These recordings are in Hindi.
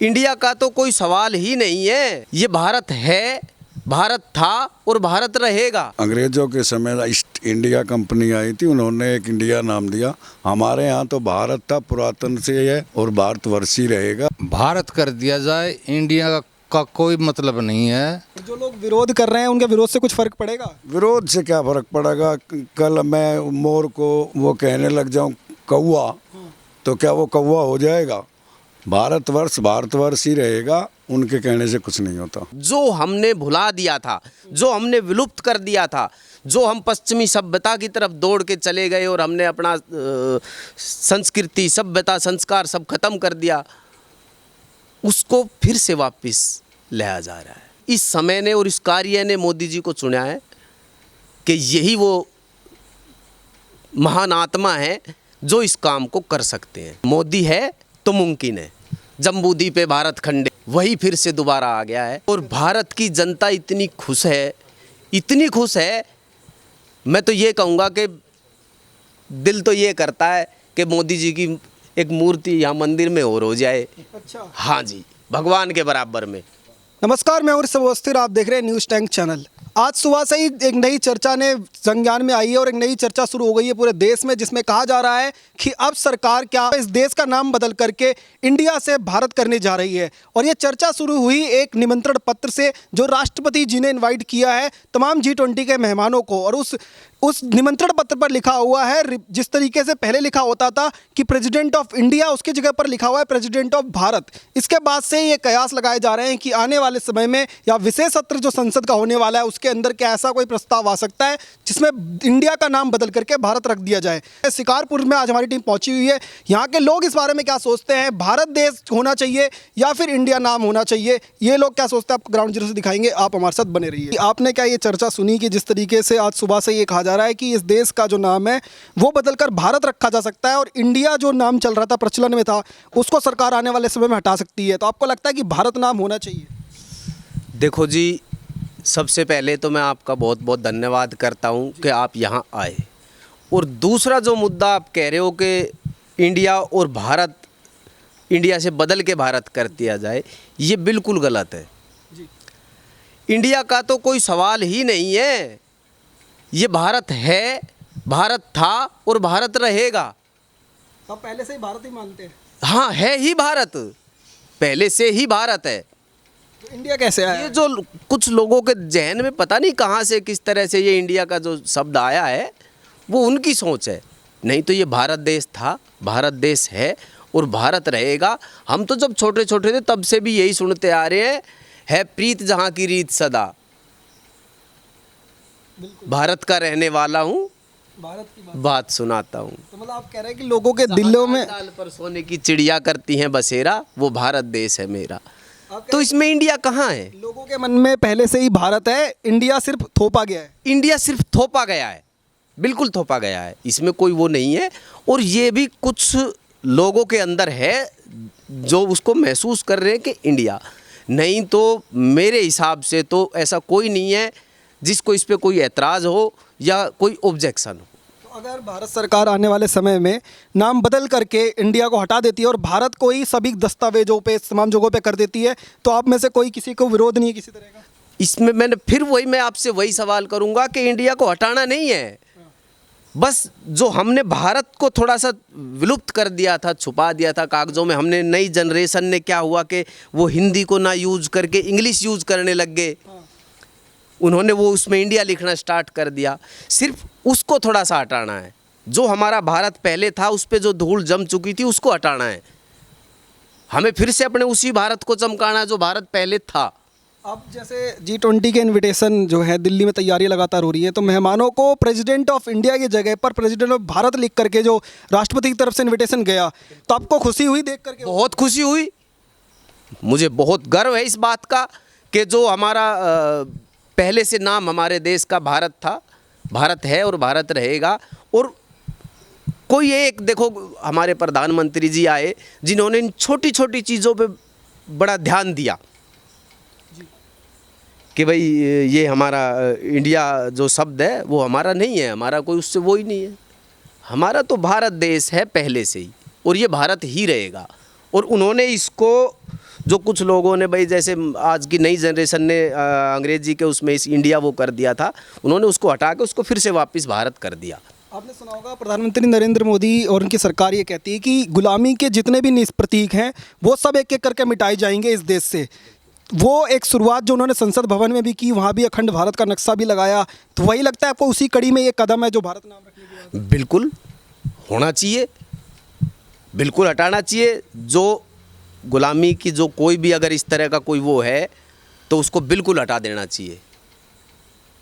इंडिया का तो कोई सवाल ही नहीं है। ये भारत है, भारत था और भारत रहेगा। अंग्रेजों के समय ईस्ट इंडिया कंपनी आई थी, उन्होंने एक इंडिया नाम दिया। हमारे यहाँ तो भारत था, पुरातन से है और भारतवर्षी रहेगा। भारत कर दिया जाए, इंडिया का कोई मतलब नहीं है। जो लोग विरोध कर रहे हैं उनके विरोध से कुछ फर्क पड़ेगा? विरोध से क्या फर्क पड़ेगा? कल मैं मोर को वो कहने लग जाऊं कौवा, तो क्या वो कौवा हो जाएगा? भारतवर्ष ही रहेगा, उनके कहने से कुछ नहीं होता। जो हमने भुला दिया था, जो हमने विलुप्त कर दिया था, जो हम पश्चिमी सभ्यता की तरफ दौड़ के चले गए और हमने अपना संस्कृति, सभ्यता, संस्कार सब खत्म कर दिया, उसको फिर से वापस लाया जा रहा है। इस समय ने और इस कार्य ने मोदी जी को चुना है कि यही वो महान आत्मा है जो इस काम को कर सकते हैं। मोदी है तो मुमकिन है। जम्बू द्वीप भारत खंडे वही फिर से दोबारा आ गया है और भारत की जनता इतनी खुश है, इतनी खुश है, मैं तो ये कहूँगा कि दिल तो ये करता है कि मोदी जी की एक मूर्ति यहाँ मंदिर में और हो जाए। अच्छा। हाँ जी, भगवान के बराबर में। नमस्कार, मैं हूं अवस्थी और आप देख रहे हैं न्यूज़ टैंक चैनल। आज सुबह से ही एक नई चर्चा ने संज्ञान में आई है और एक नई चर्चा शुरू हो गई है पूरे देश में, जिसमें कहा जा रहा है कि अब सरकार क्या इस देश का नाम बदल करके इंडिया से भारत करने जा रही है। और ये चर्चा शुरू हुई एक निमंत्रण पत्र से जो राष्ट्रपति जी ने इनवाइट किया है तमाम G20 के मेहमानों को। और उस निमंत्रण पत्र पर लिखा हुआ है, जिस तरीके से पहले लिखा होता था कि प्रेसिडेंट ऑफ इंडिया, उसकी जगह पर लिखा हुआ है प्रेसिडेंट ऑफ भारत। इसके बाद से ये कयास लगाए जा रहे हैं कि आने वाले समय में या विशेष सत्र जो संसद का होने वाला है उसके अंदर क्या ऐसा कोई प्रस्ताव आ सकता है जिसमें इंडिया का नाम बदल करके भारत रख दिया जाए। शिकारपुर में आज हमारी टीम पहुंची हुई है। यहाँ के लोग इस बारे में क्या सोचते हैं, भारत देश होना चाहिए या फिर इंडिया नाम होना चाहिए, ये लोग क्या सोचते हैं आपको ग्राउंड जीरो से दिखाएंगे। आप हमारे साथ बने रहिए। आपने क्या ये चर्चा सुनी कि जिस तरीके से आज सुबह से ये कहा जा रहा है कि इस देश का जो नाम है वो बदलकर भारत रखा जा सकता है और इंडिया जो नाम चल रहा था, प्रचलन में था, उसको सरकार आने वाले समय में हटा सकती है। तो आपको लगता है कि भारत नाम होना चाहिए? देखो जी, सबसे पहले तो मैं आपका बहुत बहुत धन्यवाद करता हूं कि आप यहां आए। और दूसरा जो मुद्दा आप कह रहे हो कि इंडिया और भारत, इंडिया से बदल के भारत कर दिया जाए, ये बिल्कुल गलत है। इंडिया का तो कोई सवाल ही नहीं है। ये भारत है, भारत था और भारत रहेगा। आप पहले से ही भारत ही मानते हैं? हाँ, है ही भारत, पहले से ही भारत है। तो इंडिया कैसे आया? ये जो कुछ लोगों के जहन में पता नहीं कहाँ से किस तरह से ये इंडिया का जो शब्द आया है, वो उनकी सोच है। नहीं तो ये भारत देश था, भारत देश है और भारत रहेगा। हम तो जब छोटे छोटे थे तब से भी यही सुनते आ रहे हैं, है प्रीत जहाँ की रीत सदा, भारत का रहने वाला हूँ, भारत की बात सुनाता हूँ। तो मतलब आप कह रहे हैं कि लोगों के दिलों में ताल पर सोने की चिड़िया करती हैं बसेरा, वो भारत देश है मेरा। तो इसमें इंडिया कहाँ है? लोगों के मन में पहले से ही भारत है, इंडिया सिर्फ थोपा गया है। इंडिया सिर्फ थोपा गया है, बिल्कुल थोपा गया है, इसमें कोई वो नहीं है। और ये भी कुछ लोगों के अंदर है जो उसको महसूस कर रहे हैं कि इंडिया नहीं। तो मेरे हिसाब से तो ऐसा कोई नहीं है जिसको इस पे कोई ऐतराज़ हो या कोई ऑब्जेक्शन हो। तो अगर भारत सरकार आने वाले समय में नाम बदल करके इंडिया को हटा देती है और भारत को ही सभी दस्तावेजों पे, तमाम जगहों पे कर देती है, तो आप में से कोई किसी को विरोध नहीं है किसी तरह का? इसमें मैं आपसे वही सवाल करूंगा कि इंडिया को हटाना नहीं है, बस जो हमने भारत को थोड़ा सा विलुप्त कर दिया था, छुपा दिया था कागजों में। हमने, नई जनरेशन ने क्या हुआ कि वो हिंदी को ना यूज करके इंग्लिश यूज करने लग गए। उन्होंने वो उसमें इंडिया लिखना स्टार्ट कर दिया। सिर्फ उसको थोड़ा सा हटाना है। जो हमारा भारत पहले था उस पर जो धूल जम चुकी थी उसको हटाना है। हमें फिर से अपने उसी भारत को चमकाना है जो भारत पहले था। अब जैसे G20 के इनविटेशन जो है दिल्ली में तैयारियां लगातार हो रही हैं, तो मेहमानों को प्रेसिडेंट ऑफ इंडिया की जगह पर प्रेसिडेंट ऑफ भारत लिख करके जो राष्ट्रपति की तरफ से इनविटेशन गया, तो आपको खुशी हुई देख करके? बहुत खुशी हुई, मुझे बहुत गर्व है इस बात का कि जो हमारा पहले से नाम हमारे देश का भारत था, भारत है और भारत रहेगा। और कोई एक, देखो हमारे प्रधानमंत्री जी आए जिन्होंने इन छोटी छोटी चीज़ों पे बड़ा ध्यान दिया कि भाई ये हमारा इंडिया जो शब्द है वो हमारा नहीं है, हमारा कोई उससे वो ही नहीं है। हमारा तो भारत देश है पहले से ही और ये भारत ही रहेगा। और उन्होंने इसको जो कुछ लोगों ने भाई जैसे आज की नई जनरेशन ने अंग्रेजी के उसमें इस इंडिया वो कर दिया था, उन्होंने उसको हटा के उसको फिर से वापस भारत कर दिया। आपने सुना होगा प्रधानमंत्री नरेंद्र मोदी और उनकी सरकार ये कहती है कि गुलामी के जितने भी प्रतीक हैं वो सब एक एक करके मिटाए जाएंगे इस देश से। वो एक शुरुआत जो उन्होंने संसद भवन में भी की, वहाँ भी अखंड भारत का नक्शा भी लगाया, तो वही लगता है आपको उसी कड़ी में ये कदम है जो भारत नाम रखने की बात है? बिल्कुल होना चाहिए, बिल्कुल हटाना चाहिए। जो गुलामी की जो कोई भी अगर इस तरह का कोई वो है तो उसको बिल्कुल हटा देना चाहिए।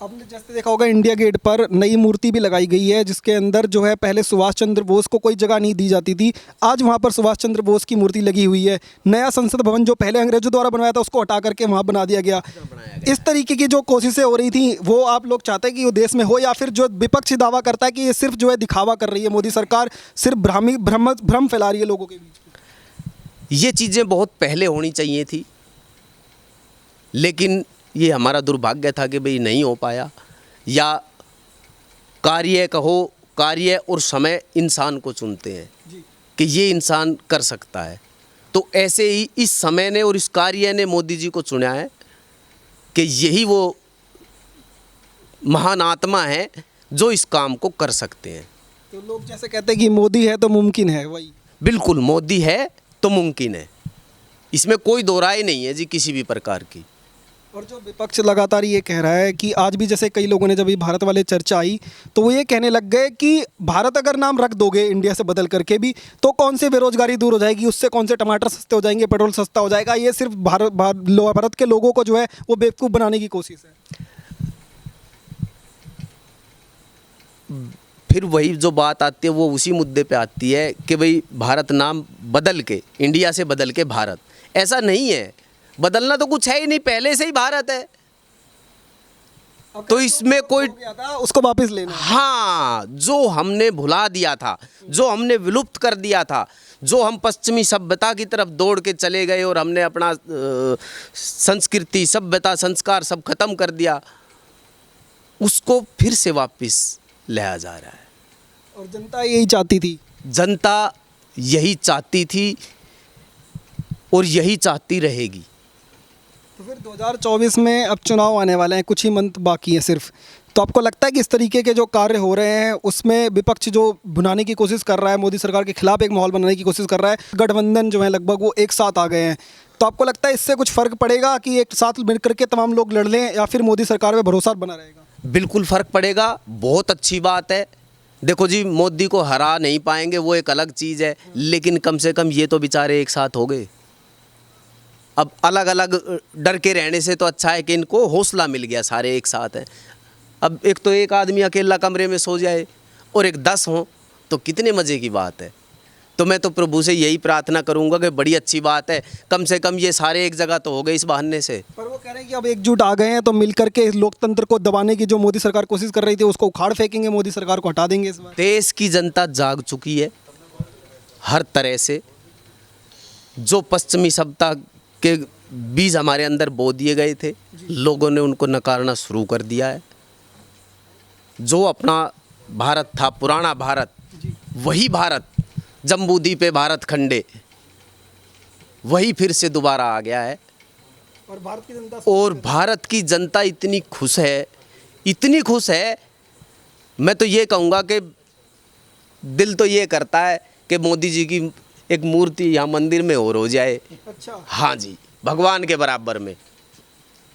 आपने जैसे देखा होगा इंडिया गेट पर नई मूर्ति भी लगाई गई है जिसके अंदर जो है पहले सुभाष चंद्र बोस को कोई जगह नहीं दी जाती थी, आज वहाँ पर सुभाष चंद्र बोस की मूर्ति लगी हुई है। नया संसद भवन जो पहले अंग्रेजों द्वारा बनवाया था उसको हटा करके वहाँ बना दिया गया। इस तरीके की जो कोशिशें हो रही थी वो आप लोग चाहते हैं कि वो देश में हो, या फिर जो विपक्ष दावा करता है कि ये सिर्फ जो है दिखावा कर रही है, मोदी सरकार सिर्फ भ्रम फैला रही है लोगों के बीच? ये चीज़ें बहुत पहले होनी चाहिए थी, लेकिन ये हमारा दुर्भाग्य था कि भाई नहीं हो पाया, या कार्य कहो, कार्य और समय इंसान को चुनते हैं कि ये इंसान कर सकता है। तो ऐसे ही इस समय ने और इस कार्य ने मोदी जी को चुना है कि यही वो महान आत्मा है जो इस काम को कर सकते हैं। तो लोग जैसे कहते हैं कि मोदी है तो मुमकिन है, वही बिल्कुल मोदी है तो मुमकिन है, इसमें कोई दो राय नहीं है जी किसी भी प्रकार की। और जो विपक्ष लगातार ये कह रहा है कि आज भी जैसे कई लोगों ने जब ये भारत वाले चर्चा आई तो वो ये कहने लग गए कि भारत अगर नाम रख दोगे इंडिया से बदल करके भी तो कौन से बेरोजगारी दूर हो जाएगी, उससे कौन से टमाटर सस्ते हो जाएंगे, पेट्रोल सस्ता हो जाएगा। ये सिर्फ भारत के लोगों को जो है वो बेवकूफ़ बनाने की कोशिश है। फिर वही जो बात आती है वो उसी मुद्दे पे आती है कि भाई भारत नाम बदल के इंडिया से बदल के भारत, ऐसा नहीं है। बदलना तो कुछ है ही नहीं, पहले से ही भारत है। तो इसमें कोई उसको वापस लेना। हाँ, जो हमने भुला दिया था, जो हमने विलुप्त कर दिया था, जो हम पश्चिमी सभ्यता की तरफ दौड़ के चले गए और हमने अपना संस्कृति, सभ्यता, संस्कार सब खत्म कर दिया, उसको फिर से वापस लाया जा रहा है। और जनता यही चाहती थी, जनता यही चाहती थी और यही चाहती रहेगी। तो फिर 2024 में अब चुनाव आने वाले हैं, कुछ ही मंथ बाकी हैं सिर्फ, तो आपको लगता है कि इस तरीके के जो कार्य हो रहे हैं उसमें विपक्ष जो भुनाने की कोशिश कर रहा है, मोदी सरकार के खिलाफ एक माहौल बनाने की कोशिश कर रहा है, गठबंधन जो है लगभग वो एक साथ आ गए हैं, तो आपको लगता है इससे कुछ फ़र्क पड़ेगा कि एक साथ मिल करके तमाम लोग लड़ लें, या फिर मोदी सरकार में भरोसा बना रहेगा? बिल्कुल फ़र्क पड़ेगा, बहुत अच्छी बात है। देखो जी, मोदी को हरा नहीं पाएंगे वो एक अलग चीज़ है, लेकिन कम से कम ये तो बेचारे एक साथ हो गए। अब अलग अलग डर के रहने से तो अच्छा है कि इनको हौसला मिल गया, सारे एक साथ हैं। अब एक तो एक आदमी अकेला कमरे में सो जाए और एक 10 हों तो कितने मज़े की बात है। तो मैं तो प्रभु से यही प्रार्थना करूंगा कि बड़ी अच्छी बात है, कम से कम ये सारे एक जगह तो हो गए इस बहाने से। पर वो कह रहे हैं कि अब एकजुट आ गए हैं तो मिल करके लोकतंत्र को दबाने की जो मोदी सरकार कोशिश कर रही थी उसको उखाड़ फेंकेंगे, मोदी सरकार को हटा देंगे इस बार। देश की जनता जाग चुकी है हर तरह से। जो पश्चिमी सभ्यता के बीज हमारे अंदर बो दिए गए थे, लोगों ने उनको नकारना शुरू कर दिया है। जो अपना भारत था, पुराना भारत, वही भारत, जम्बूद्वीप पे भारत खंडे, वही फिर से दोबारा आ गया है। और भारत की जनता इतनी खुश है, इतनी खुश है, मैं तो ये कहूँगा कि दिल तो ये करता है कि मोदी जी की एक मूर्ति यहाँ मंदिर में और हो जाए। अच्छा, हाँ जी, भगवान के बराबर में।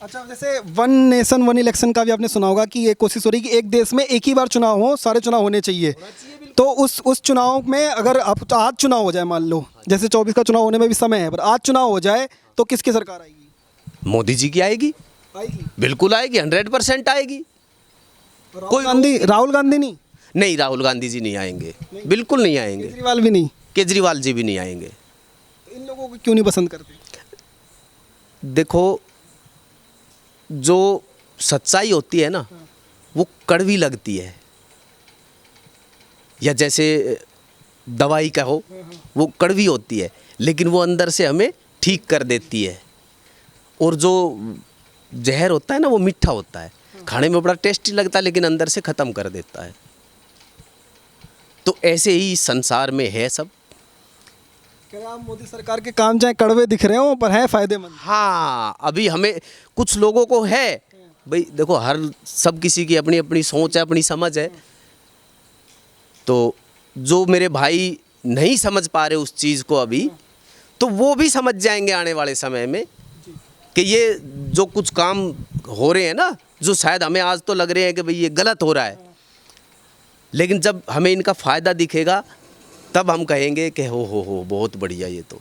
अच्छा, जैसे वन नेशन वन इलेक्शन का भी आपने सुना होगा कि ये कोशिश हो रही है कि एक देश में एक ही बार चुनाव हो, सारे चुनाव होने चाहिए। तो उस चुनाव में अगर अब आज चुनाव हो जाए, मान लो जैसे 24 का चुनाव होने में भी समय है, पर आज चुनाव हो जाए तो किसकी सरकार आएगी? मोदी जी की आएगी, बिल्कुल आएगी, 100% आएगी। कोई राहुल गांधी नहीं, राहुल गांधी जी नहीं आएंगे, बिल्कुल नहीं आएंगे। केजरीवाल भी नहीं? केजरीवाल जी भी नहीं आएंगे। तो इन लोगों को क्यों नहीं पसंद करते? देखो, जो सच्चाई होती है ना वो कड़वी लगती है, या जैसे दवाई कहो वो कड़वी होती है, लेकिन वो अंदर से हमें ठीक कर देती है। और जो जहर होता है ना वो मीठा होता है, खाने में बड़ा टेस्टी लगता है, लेकिन अंदर से ख़त्म कर देता है। तो ऐसे ही संसार में है सब। क्या आप मोदी सरकार के काम चाहे कड़वे दिख रहे हो पर है फायदेमंद? हाँ, अभी हमें कुछ लोगों को है भाई, देखो हर सब किसी की अपनी अपनी सोच है, अपनी समझ है। तो जो मेरे भाई नहीं समझ पा रहे उस चीज़ को अभी, तो वो भी समझ जाएंगे आने वाले समय में कि ये जो कुछ काम हो रहे हैं ना, जो शायद हमें आज तो लग रहे हैं कि भाई ये गलत हो रहा है, लेकिन जब हमें इनका फ़ायदा दिखेगा तब हम कहेंगे कि हो बहुत बढ़िया ये तो।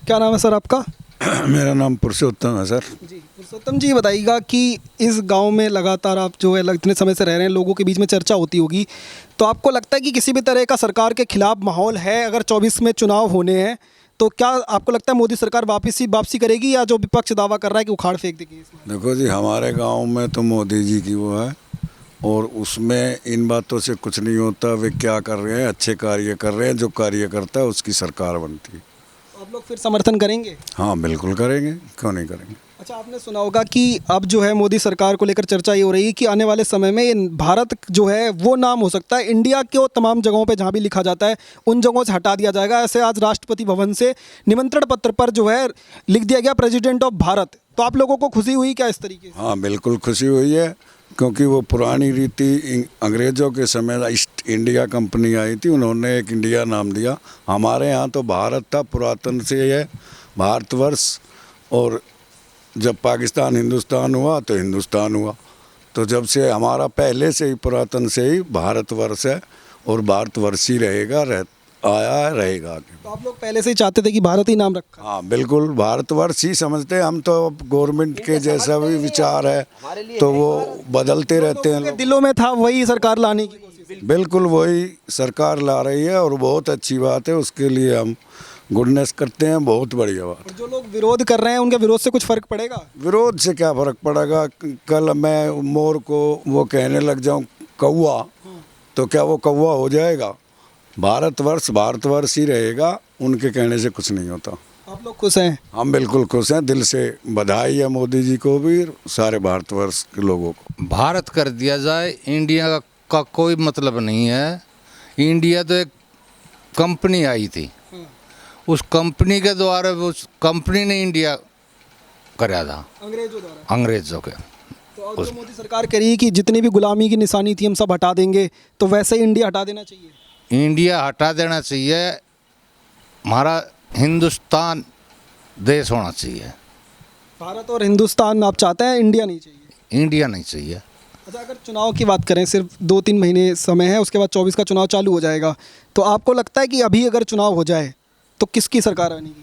क्या नाम है सर आपका? मेरा नाम पुरुषोत्तम है सर। जी पुरुषोत्तम जी, बताइएगा कि इस गांव में लगातार आप जो है इतने समय से रह रहे हैं, लोगों के बीच में चर्चा होती होगी, तो आपको लगता है कि किसी भी तरह का सरकार के खिलाफ माहौल है? अगर 24 में चुनाव होने हैं तो क्या आपको लगता है मोदी सरकार वापसी करेगी, या जो विपक्ष दावा कर रहा है कि उखाड़ फेंक देगी इसमें? देखो जी, हमारे गांव में तो मोदी जी की वो है, और उसमें इन बातों से कुछ नहीं होता। वे क्या कर रहे हैं, अच्छे कार्य कर रहे हैं, जो कार्य करता है उसकी सरकार बनती है। आप लोग फिर समर्थन करेंगे? हाँ बिल्कुल करेंगे, क्यों नहीं करेंगे। अच्छा, आपने सुना होगा कि अब जो है मोदी सरकार को लेकर चर्चा ये हो रही है कि आने वाले समय में ये भारत जो है वो नाम हो सकता है इंडिया के तमाम जगहों पे जहाँ भी लिखा जाता है उन जगहों से हटा दिया जाएगा। ऐसे आज राष्ट्रपति भवन से निमंत्रण पत्र पर जो है लिख दिया गया प्रेसिडेंट ऑफ भारत। तो आप लोगों को खुशी हुई क्या इस तरीके से? हाँ बिल्कुल खुशी हुई है, क्योंकि वो पुरानी रीति अंग्रेज़ों के समय ईस्ट इंडिया कंपनी आई थी, उन्होंने एक इंडिया नाम दिया। हमारे यहाँ तो भारत था, पुरातन से है भारतवर्ष, और जब पाकिस्तान हिंदुस्तान हुआ तो हिंदुस्तान हुआ। तो जब से हमारा पहले से ही पुरातन से ही भारतवर्ष है, और भारतवर्ष ही रहेगा, आया है, रहेगा आगे। तो आप लोग पहले से ही चाहते थे कि भारत ही नाम रखा? हाँ बिल्कुल, भारतवर्ष ही समझते हैं हम तो। गवर्नमेंट के जैसा भी विचार है तो वो बदलते रहते हैं उनके लोग। दिलों में था वही सरकार लाने की कोशिश। बिल्कुल वही सरकार ला रही है, और बहुत अच्छी बात है, उसके लिए हम गुडनेस करते हैं, बहुत बढ़िया बात। और जो लोग विरोध कर रहे हैं उनके विरोध से कुछ फर्क पड़ेगा? विरोध से क्या फर्क पड़ेगा? कल मैं मोर को वो कहने लग जाऊं कौवा, तो क्या वो कौवा हो जाएगा? भारतवर्ष ही रहेगा, उनके कहने से कुछ नहीं होता। आप लोग खुश हैं? हम बिल्कुल खुश हैं, दिल से बधाई है मोदी जी को भी, सारे भारतवर्ष के लोगों को। भारत कर दिया जाए, इंडिया का कोई मतलब नहीं है। इंडिया तो एक कंपनी आई थी, उस कंपनी के द्वारा उस कंपनी ने इंडिया कराया था अंग्रेजों द्वारा। अंग्रेजों के। तो अब जो मोदी सरकार कह रही है कि जितनी भी गुलामी की निशानी थी हम सब हटा देंगे, तो वैसे ही इंडिया हटा देना चाहिए? इंडिया हटा देना चाहिए, हमारा हिंदुस्तान देश होना चाहिए। भारत और हिंदुस्तान आप चाहते हैं, इंडिया नहीं चाहिए? इंडिया नहीं चाहिए। अच्छा, अगर चुनाव की बात करें, सिर्फ 2-3 महीने समय है, उसके बाद 24 का चुनाव चालू हो जाएगा, तो आपको लगता है कि अभी अगर चुनाव हो जाए तो किसकी सरकार बनेगी?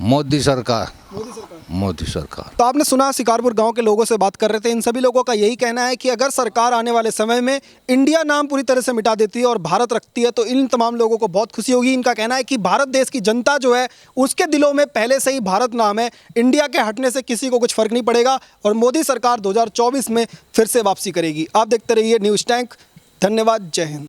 मोदी सरकार। मोदी सरकार। मोदी सरकार। तो आपने सुना, शिकारपुर गांव के लोगों से बात कर रहे थे, इन सभी लोगों का यही कहना है कि अगर सरकार आने वाले समय में इंडिया नाम पूरी तरह से मिटा देती है और भारत रखती है तो इन तमाम लोगों को बहुत खुशी होगी। इनका कहना है कि भारत देश की जनता जो है उसके दिलों में पहले से ही भारत नाम है, इंडिया के हटने से किसी को कुछ फर्क नहीं पड़ेगा, और मोदी सरकार 2024 में फिर से वापसी करेगी। आप देखते रहिए न्यूज़ टैंक। धन्यवाद, जय हिंद।